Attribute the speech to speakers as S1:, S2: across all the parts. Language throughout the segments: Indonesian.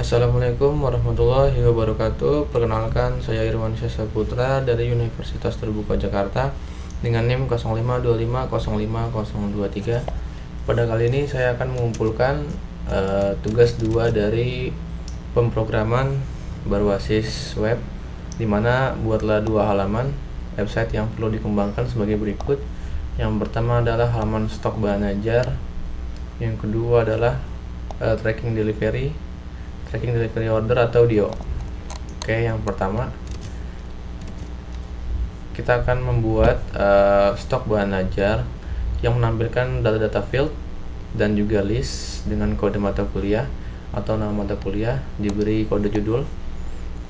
S1: Assalamualaikum warahmatullahi wabarakatuh. Perkenalkan, saya Irwan Saputra dari Universitas Terbuka Jakarta dengan NIM 0525050023. Pada kali ini saya akan mengumpulkan tugas 2 dari pemrograman berbasis web, dimana buatlah 2 halaman website yang perlu dikembangkan sebagai berikut. Yang pertama adalah halaman stok bahan ajar, yang kedua adalah tracking delivery order atau DIO. Oke, yang pertama kita akan membuat stok bahan ajar yang menampilkan data-data field dan juga list dengan kode mata kuliah atau nama mata kuliah, diberi kode judul,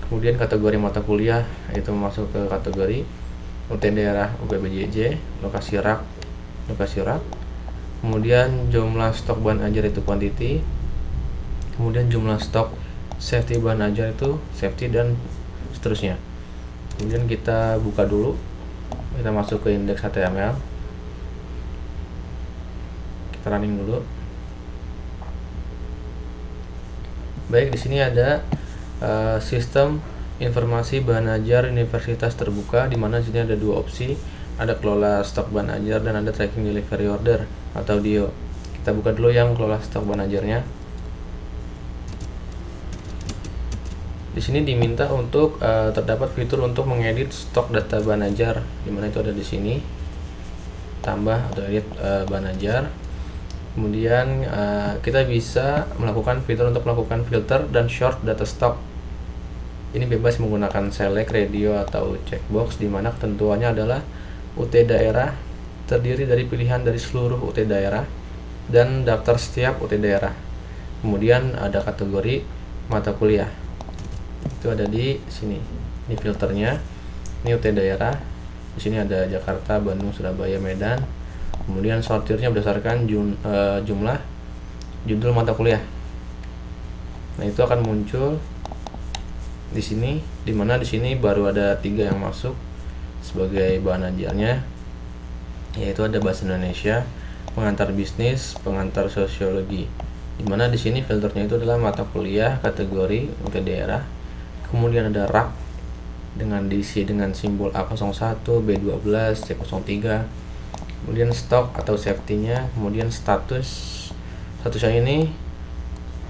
S1: kemudian kategori mata kuliah itu masuk ke kategori UT daerah UPBJJ, lokasi rak, kemudian jumlah stok bahan ajar itu quantity, kemudian jumlah stok safety bahan ajar itu safety, dan seterusnya. Kemudian kita buka dulu, kita masuk ke indeks HTML, kita running dulu. Baik, di sini ada sistem informasi bahan ajar Universitas Terbuka, di mana sini ada 2 opsi, ada kelola stok bahan ajar dan ada tracking delivery order atau DIO. Kita buka dulu yang kelola stok bahan ajarnya. Di sini diminta untuk terdapat fitur untuk mengedit stok data bahan ajar, dimana itu ada di sini, tambah atau edit bahan ajar. Kemudian kita bisa melakukan fitur untuk melakukan filter dan short data stock. Ini bebas menggunakan select, radio atau checkbox, dimana ketentuannya adalah UT daerah terdiri dari pilihan dari seluruh UT daerah dan daftar setiap UT daerah. Kemudian ada kategori mata kuliah, itu ada di sini. Ini filternya, ini UT daerah. Di sini ada Jakarta, Bandung, Surabaya, Medan. Kemudian sortirnya berdasarkan jumlah judul mata kuliah. Nah, itu akan muncul di sini, dimana di sini baru ada 3 yang masuk sebagai bahan ajarnya, yaitu ada bahasa Indonesia, pengantar bisnis, pengantar sosiologi. Dimana di sini filternya itu adalah mata kuliah kategori UT daerah. Kemudian ada rak dengan diisi dengan simbol A01, B12, C03. Kemudian stok atau safety-nya, kemudian statusnya ini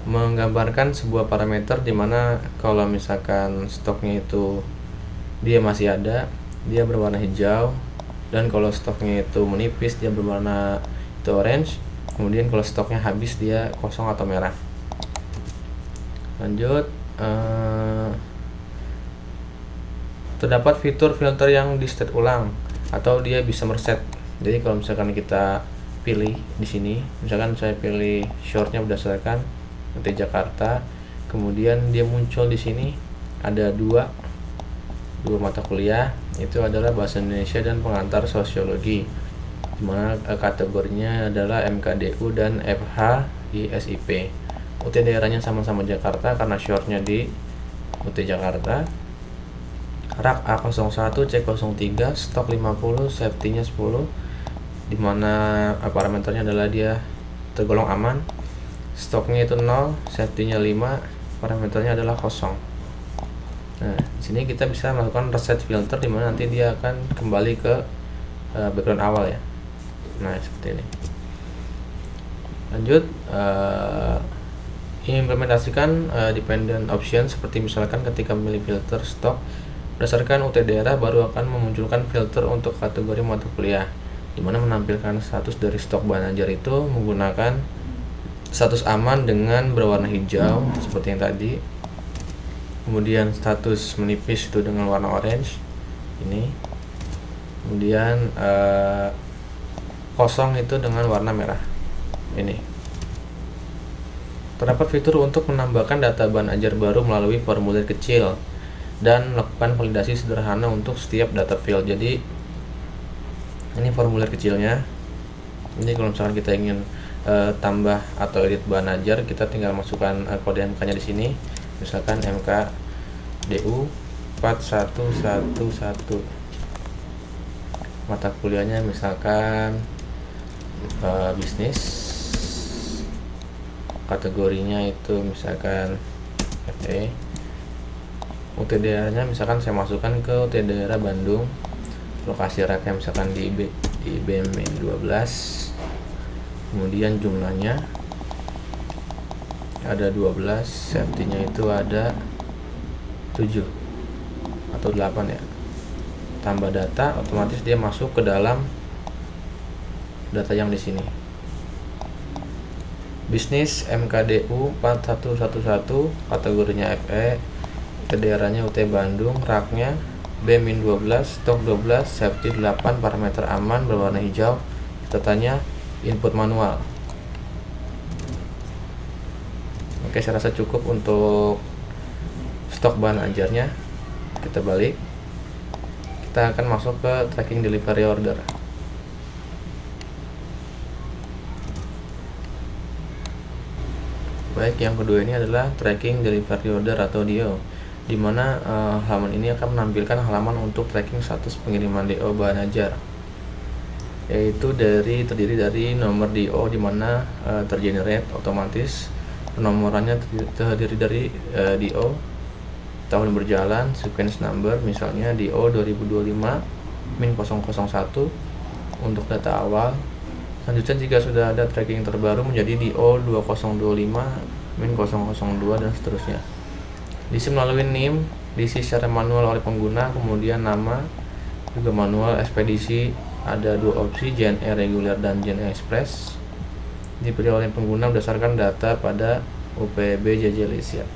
S1: menggambarkan sebuah parameter, dimana kalau misalkan stoknya itu dia masih ada, dia berwarna hijau, dan kalau stoknya itu menipis dia berwarna itu orange. Kemudian kalau stoknya habis dia kosong atau merah. Lanjut, terdapat fitur filter yang di state ulang atau dia bisa mereset. Jadi kalau misalkan kita pilih di sini, misalkan saya pilih shortnya berdasarkan UT Jakarta, kemudian dia muncul di sini ada dua mata kuliah, itu adalah bahasa Indonesia dan pengantar sosiologi, dimana kategorinya adalah MKDU dan FHISIP. UT daerahnya sama-sama Jakarta karena shortnya di UT Jakarta. Rak A01, C03, stok 50, safety-nya 10, dimana parameternya adalah dia tergolong aman. Stoknya itu 0, safety-nya 5, parameternya adalah kosong. Nah, di sini kita bisa melakukan reset filter, dimana nanti dia akan kembali ke background awal ya. Nah, seperti ini. Lanjut, implementasikan dependent option, seperti misalkan ketika memilih filter stok berdasarkan UT daerah, baru akan memunculkan filter untuk kategori mata kuliah, dimana menampilkan status dari stok bahan ajar itu menggunakan status aman dengan berwarna hijau seperti yang tadi. Kemudian status menipis itu dengan warna orange ini. Kemudian kosong itu dengan warna merah ini. Terdapat fitur untuk menambahkan data bahan ajar baru melalui formulir kecil dan melakukan validasi sederhana untuk setiap data field. Jadi ini formulir kecilnya. Ini kalau misalkan kita ingin tambah atau edit bahan ajar, kita tinggal masukkan kode MK-nya di sini. Misalkan MKDU 4111. Mata kuliahnya misalkan bisnis. Kategorinya itu misalkan Oke. UT daerahnya misalkan saya masukkan ke UT daerah Bandung, lokasi raknya misalkan di BMN 12, kemudian jumlahnya ada 12, safety-nya itu ada 7 atau 8 ya. Tambah data, otomatis dia masuk ke dalam data yang di sini. Bisnis MKDU 4111, kategorinya FE, daerahnya UT Bandung, raknya B-12, stok 12, safety 8, parameter aman berwarna hijau, datanya input manual. Oke, saya rasa cukup untuk stok bahan ajarnya. Kita balik, kita akan masuk ke tracking delivery order. Baik, yang kedua ini adalah tracking delivery order atau DO, dimana halaman ini akan menampilkan halaman untuk tracking status pengiriman DO bahan ajar, yaitu terdiri dari nomor DO, dimana tergenerate otomatis. Penomorannya terdiri dari DO, tahun berjalan, sequence number, misalnya DO 2025-001 untuk data awal. Selanjutnya jika sudah ada tracking terbaru menjadi DO 2025-002 dan seterusnya. Diisi melalui NIM, diisi secara manual oleh pengguna, kemudian nama juga manual. Ekspedisi ada dua opsi, JNE reguler dan JNE express. Dipilih oleh pengguna berdasarkan data pada UPB JJ Lesia.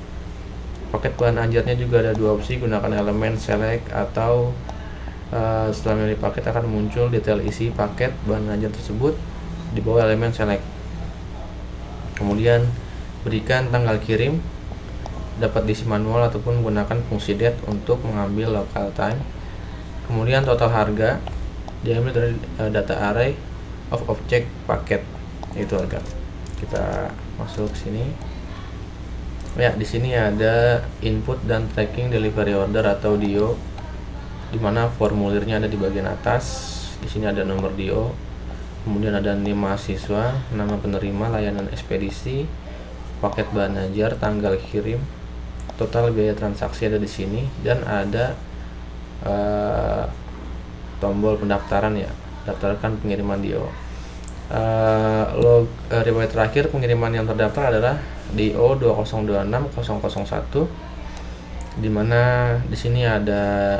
S1: Paket bahan ajarnya juga ada dua opsi, gunakan elemen select atau setelah memilih paket akan muncul detail isi paket bahan ajar tersebut di bawah elemen select. Kemudian berikan tanggal kirim, dapat diisi manual ataupun menggunakan fungsi date untuk mengambil local time. Kemudian total harga diambil dari data array of object paket, itu harga. Kita masuk sini. Ya, di sini ada input dan tracking delivery order atau DO, dimana formulirnya ada di bagian atas. Di sini ada nomor DO, kemudian ada NIM mahasiswa, nama penerima, layanan ekspedisi, paket bahan ajar, tanggal kirim, total biaya transaksi ada di sini, dan ada tombol pendaftaran ya, daftarkan pengiriman DO. Riwayat terakhir pengiriman yang terdaftar adalah DO 2026001, dimana di sini ada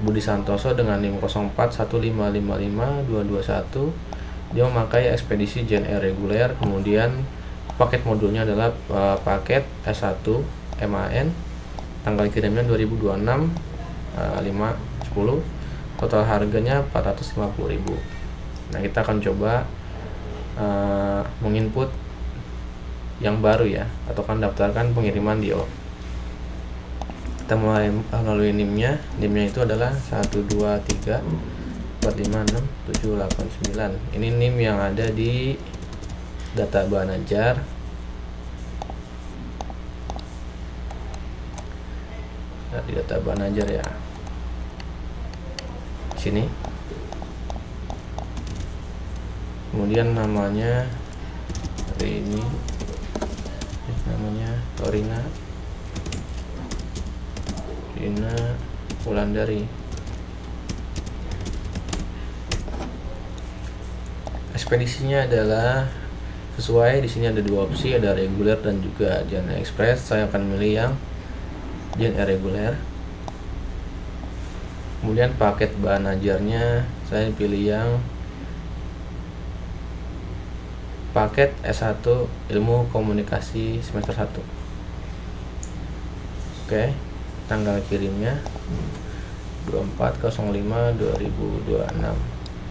S1: Budi Santoso dengan NIM 0415555221. Dia memakai ekspedisi JNE reguler, kemudian paket modulnya adalah paket S1 MAN, tanggal kirimnya 2026 5/10, total harganya 450.000. Nah, kita akan coba menginput yang baru ya, atau kan daftarkan pengiriman DO. Kita mulai melalui NIM-nya. NIM-nya itu adalah 123456789. Ini NIM yang ada di data bahan ajar. Di data bahan ajar ya, sini. Kemudian namanya hari ini namanya Torina Wulandari. Ekspedisinya adalah sesuai, di sini ada dua opsi, ada reguler dan juga JNE express. Saya akan milih yang JNE reguler. Kemudian paket bahan ajarnya saya pilih yang paket S1 Ilmu Komunikasi semester 1. Oke, tanggal kirimnya 24/05/2026.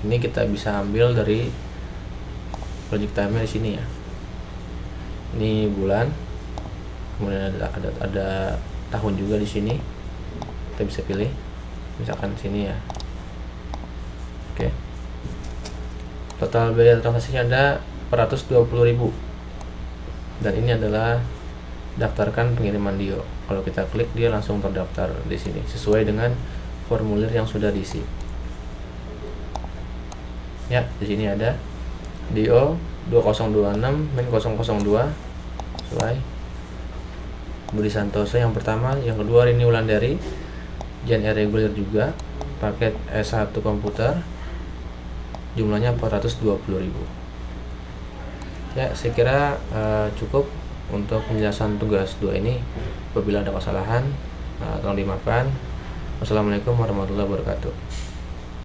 S1: Ini kita bisa ambil dari project time-nya di sini ya. Ini bulan, kemudian ada tahun juga di sini. Kita bisa pilih, misalkan sini ya. Oke. Total biaya transaksinya ada 420.000. Dan ini adalah daftarkan pengiriman DO. Kalau kita klik, dia langsung terdaftar di sini sesuai dengan formulir yang sudah diisi. Ya, di sini ada DO 2026-002 sesuai. Budi Santoso yang pertama, yang kedua Rini Wulandari, Jan reguler juga, paket S1 komputer, jumlahnya 420.000. Ya, saya kira cukup untuk penjelasan tugas 2 ini. Apabila ada kesalahan, tolong dimaafkan. Wassalamualaikum warahmatullahi wabarakatuh.